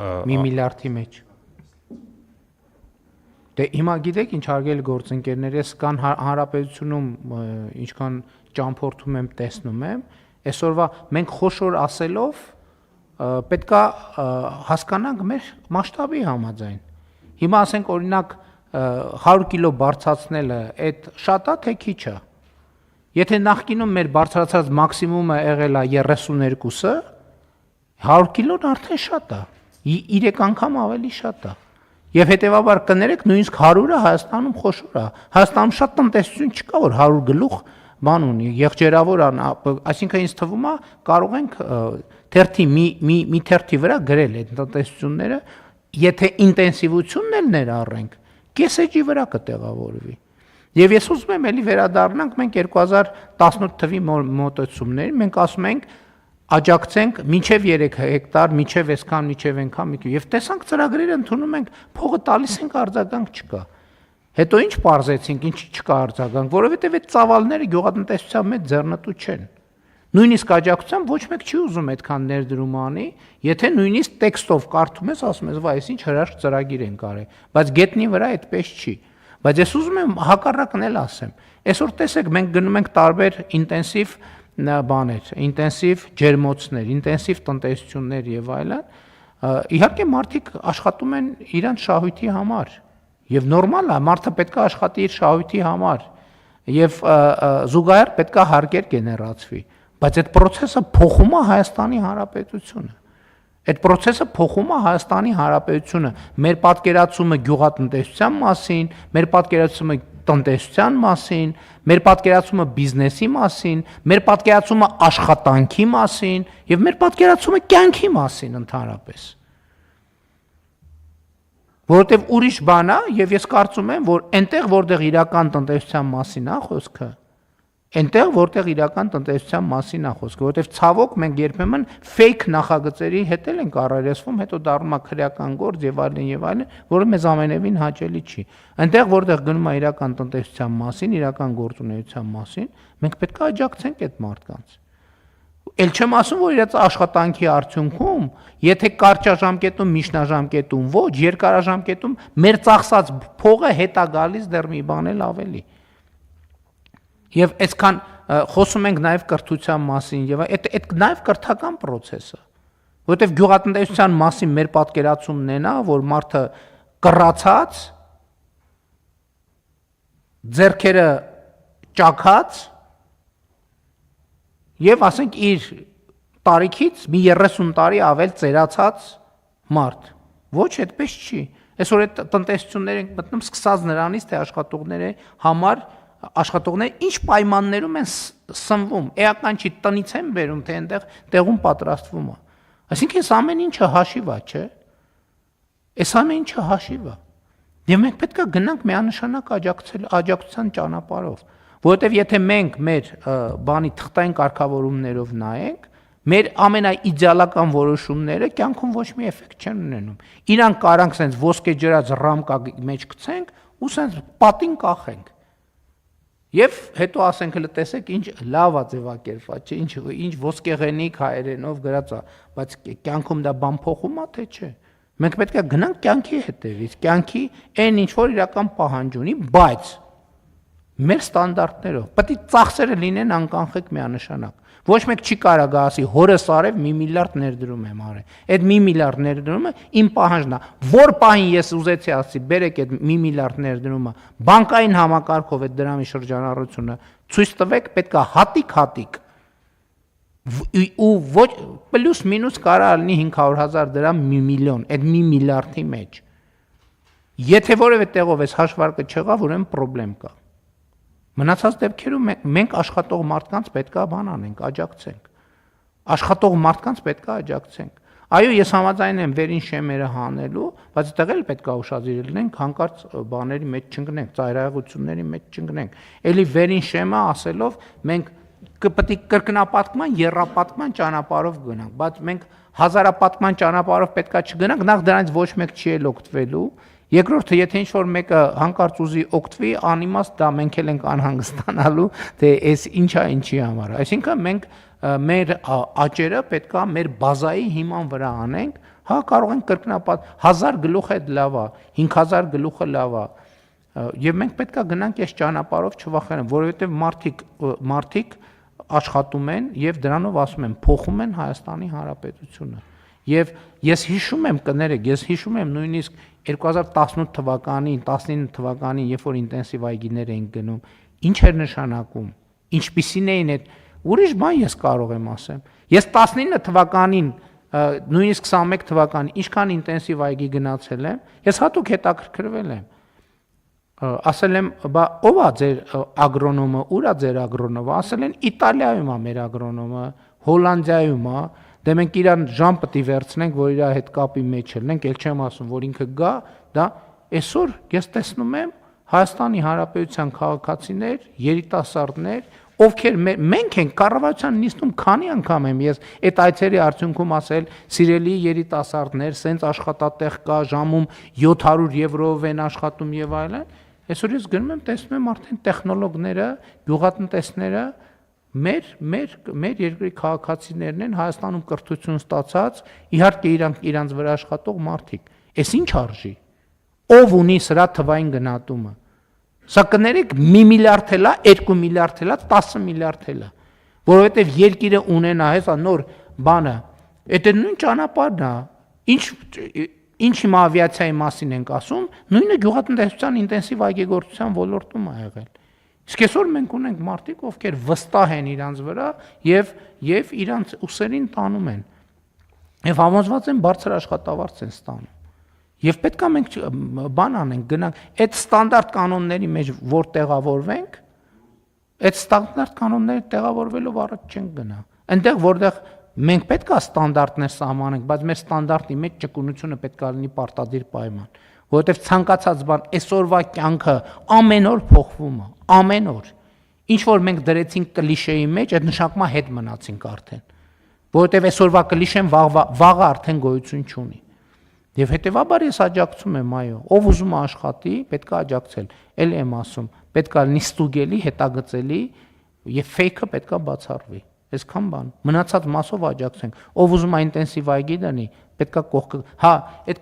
1 միլիարդի մեջ։ Դե հիմա գիտեք ինչ հարգելի գործընկերներ, ես կան հանրապետությունում ինչքան ճամփորդում եմ, տեսնում եմ, այսօրվա մենք խոշոր ասելով պետքա հասկանանք մեր մասշտաբի համաձայն։ Հիմա ասենք օրինակ 100 կիլո բարձրացնելը այդ շատ է թե քիչ է։ Եթե նախկինում մեր բարձրացած մաքսիմումը եղել է 32-ը, 100 կիլոն արդեն շատ է։ 3 անգամ ավելի շատ է։ Եվ հետևաբար կներեք նույնիսկ 100-ը Հայաստանում խոշոր է։ Հայաստանում շատ տնտեսություն չկա, որ 100 գլուխ բան ունի, եղջերավոր ան, այսինքն ինձ թվում է կարող ենք թերթի մի թերթի վրա գրել այդ տնտեսությունները, եթե ինտենսիվությունն էլ ներառենք, կեսեջի վրա կտեղավորվի։ Եվ ես ուզում եմ էլի վերադառնանք մենք 2018 թվի մոտեցումներին, մենք ասում ենք աջակցենք մինչև 3 հեկտար, մինչև այսքան, մինչև այնքան, եւ տեսանք ծրագրերը ընդունում ենք, փողը տալիս ենք, արձագանք չկա։ Հետո ինչ պարզեցինք, ինչ չկա արձագանք, որովհետեւ այդ ծավալները գյուղատնտեսության մեջ ձեռնտու չեն։ Նույնիսկ աջակցությամբ ոչ մեկ չի ուզում այդքան ներդրում անի, եթե նույնիսկ տեքստով կարդում ես, ասում ես, վայ, այս ինչ հրաշք ծրագիր են կարել, բայց գետնի վրա այդպես չի։ Բայց ես ուզում եմ հակառակն էլ ասեմ։ Այսօր տեսեք, մենք գնում ենք տարբեր ինտենսիվ բաներ, ինտենսիվ ջերմոցներ, ինտենսիվ տնտեսություններ եւ այլն, իհարկե մարդիկ աշխատում են իրանց շահույթի համար եւ նորմալ է, մարդը պետք է աշխատի իր շահույթի համար եւ զուգահեռ պետք է հարկեր գեներացվի, բայց այդ process-ը փոխում է Հայաստանի Հանրապետությունը։ Այդ process-ը փոխում է Հայաստանի Հանրապետությունը, մեր պատկերացումը գյուղատնտեսության մասին, մեր պատկերացումը տնտեսության մասին, մեր պատկերացումը բիզնեսի մասին, մեր պատկերացումը աշխատանքի մասին եւ մեր պատկերացումը կյանքի մասին ընդհանրապես։ Որովհետեւ ուրիշ բան է եւ ես կարծում եմ, որ այնտեղ որտեղ իրական տնտեսության մասին է խոսքը, այնտեղ որտեղ իրական տնտեսության մասին է խոսքը, որովհետեւ ցավոք մենք երբեմն fake նախագծերի հետ էլ ենք առերեսվում, հետո դառնում է քրեական գործ եւ այլն, որը մեզ ամենևին հաճելի չի։ Այնտեղ որտեղ գնում է իրական տնտեսության մասին, իրական գործունեության մասին, մենք պետք է աջակցենք այդ մարդկանց։ Էլ չեմ ասում, որ իրաց աշխատանքի արդյունքում, եթե կարճաժամկետում, միջնաժամկետում ոչ, երկարաժամկետում մեր ծախսած փողը հետ է գալիս դեռ մի բան էլ ավելի։ Եվ այսքան խոսում ենք նաև կրթության մասին եւ այդ նաև կրթական process է, որովհետեւ գյուղատնտեսության մասին մեր պատկերացումն է նա, որ մարդը կռացած, ձեռքերը ճաքած եւ ասենք իր տարիքից մի 30 տարի ավել ծերացած մարդ։ Ոչ, այդպես չի։ Այսօր այդ տնտեսություններ ենք մտնում սկսած նրանից, թե աշխատողների համար աշխատողները ինչ պայմաններում են սնվում, էական չի տնից են բերում, թե այնտեղ տեղում պատրաստվում է։ Այսինքն այս ամեն ինչը հաշիվ է, չէ՞։ Այս ամեն ինչը հաշիվ է։ Եվ մենք պետք է գնանք միանշանակ աջակցության ճանապարհով, որովհետև եթե մենք մեր բանի թղթային կարգավորումներով նայենք, մեր ամենաիդեալական որոշումները կյանքում ոչ մի էֆեկտ չեն ունենում։ Իրանք կարանք սենց ոսկե ջրած ռամկա մեջ գցենք ու սենց պատին կախենք։ Եվ հետո ասենք հələ տեսեք ինչ լավ է ձևակերպված, չէ, ինչ ոսկեղենիկ հայերենով գրած է, բայց կյանքում դա բան փոխում է թե չէ։ Մենք պետք է գնանք կյանքի հետևից, կյանքի այն ինչ որ իրական պահանջ ունի, բայց մեր ստանդարտներով, պետք է ծախսերը լինեն անկանխիկ միանշանակ։ Ոչ մեկ չի կարող գա ասի հորս արև 1 միլիարդ ներդրում եմ արել։ Այդ 1 միլիարդ ներդրումը իմ պահանջն է։ Որ պահին ես ուզեցի ասի, բերեք այդ 1 միլիարդ ներդրումը, բանկային համակարգով այդ դրամի շրջանառությունը ցույց տվեք, պետք է հատիկ ու ոչ պլյուս մինուս կարող լինի 500,000 դրամ 1 միլիոն, այդ 1 միլիարդի մեջ։ Եթե որևէ տեղով այս հաշվարկը չեղավ, ուրեմն խնդրեմ կա։ Մնացած դեպքերում մենք աշխատող մարդկանց պետք է բան անենք, աջակցենք։ Աշխատող մարդկանց պետք է աջակցենք։ Այո, ես համաձայն եմ վերին շեմերը հանելու, բայց այդտեղ էլ պետք է ուշադիր լինենք, հանկարծ բաների մեջ չընկնենք, ծայրահեղությունների մեջ չընկնենք։ Էլի վերին շեմը ասելով մենք պետք է կրկնապատկման, եռապատկման ճանապարհով գնանք, բայց մենք հազարապատկման ճանապարհով պետք է չգնանք, նախ դրանից ոչ մեկ չի էլ օգտվելու։ Երկրորդը, եթե ինչ-որ մեկը հանկարծ ուզի օգտվի, անիմաստ դա մենք էլ ենք անհանգստանալու, թե այս ինչա ինչի համար։ Այսինքն մենք մեր աճերը պետք է մեր բազայի հիման վրա անենք, Հա, կարող ենք կրկնապատ 1000 գլուխ է լավ է, 5000 գլուխը լավ է։ Եվ մենք պետքա գնանք այս ճանապարհով չվախենանք, որովհետև մարդիկ աշխատում են եւ դրանով ասում են փոխում են Հայաստանի Հանրապետությունը։ Եվ ես հիշում եմ կներեք, ես հիշում եմ նույնիսկ 2018 թվականին, 19 թվականին, երբ որ ինտենսիվ այգիներ էին գնում, ինչ էր նշանակում, ինչպիսին էին այդ ուրիշ բան ես կարող եմ ասեմ։ Ես 19 թվականին, նույնիսկ 21 թվականին ինչքան ինտենսիվ այգի գնացել եմ, ես հատուկ հետաքրքրվել եմ։ Ասել եմ, բա ով է ձեր ագրոնոմը, ուր է ձեր ագրոնոմը, ասել են Իտալիայում է մեր ագրոնոմը, Հոլանդիայում է, դե մենք իրան ժամ պետք է վերցնենք, որ իր հետ կապի մեջ ելնենք, ել չեմ ասում, որ ինքը գա, դա այսօր ես տեսնում եմ Հայաստանի Հանրապետության քաղաքացիներ, երիտասարդներ, ովքեր մենք ենք կառավարության նիստում քանի անգամ եմ ես այդ այցերի արդյունքում ասել, սիրելի երիտասարդներ, սենց աշխատատեղ կա, ժամում 700 եվրով են աշխատում եւ այլն, այսօր ես գնում եմ տեսնում եմ արդեն տեխնոլոգները, գյուղատնտեսները մեր երկրի քաղաքացիներն են Հայաստանում կրթություն ստացած, իհարկե իրանց վրա աշխատող մարդիկ։ Էս ինչ արժի։ Ով ունի սրա թվային գնահատումը։ Սա կներեք 1 միլիարդ էլ է, 2 միլիարդ էլ է, 10 միլիարդ էլ է, որովհետև երկիրը ունենա հեսա նոր բանը, դա նույն ճանապարհն է, ինչ հիմա ավիացիայի մասին ենք ասում, նույնը գյուղատնտեսության ինտենսիվ այգեգործության ոլորտում է եղել։ Իսկ այսօր մենք ունենք մարդիկ, ովքեր վստահ են իրանց վրա եւ իրանց ուսերին տանում են։ Եվ համոզված են բարձր աշխատավարձ են ստանում։ Եվ պետք է մենք բան անենք, գնանք այդ ստանդարտ կանոնների մեջ որ տեղավորվենք, այդ ստանդարտ կանոնները տեղավորվելով առաջ չենք գնա։ Այնտեղ որտեղ մենք պետք է ստանդարտներ սահմանենք, բայց մեր ստանդարտի մեջ ճկունությունը պետք է լինի պարտադիր պայման, որովհետև ցանկացած բան այսօրվա կյանքը ամեն օր փոխվում է, ամեն օր։ Ինչ որ մենք դրեցինք կլիշեի մեջ, այդ նշանակում է հետ մնացինք արդեն, որովհետև այսօրվա կլիշեն վաղը արդեն գոյություն չունի։ Եվ հետևաբար ես աջակցում եմ, այո, ով ուզում է աշխատի, պետք է աջակցել։ Էլի եմ ասում, պետք է լինի ստուգելի, հետագծելի եւ ֆեյքը պետք է բացառվի։ Այսքան բան։ Մնացած մասով աջակցենք։ Ով ուզում է ինտենսիվ այգի դնի, պետք է կողքը, հա, այդ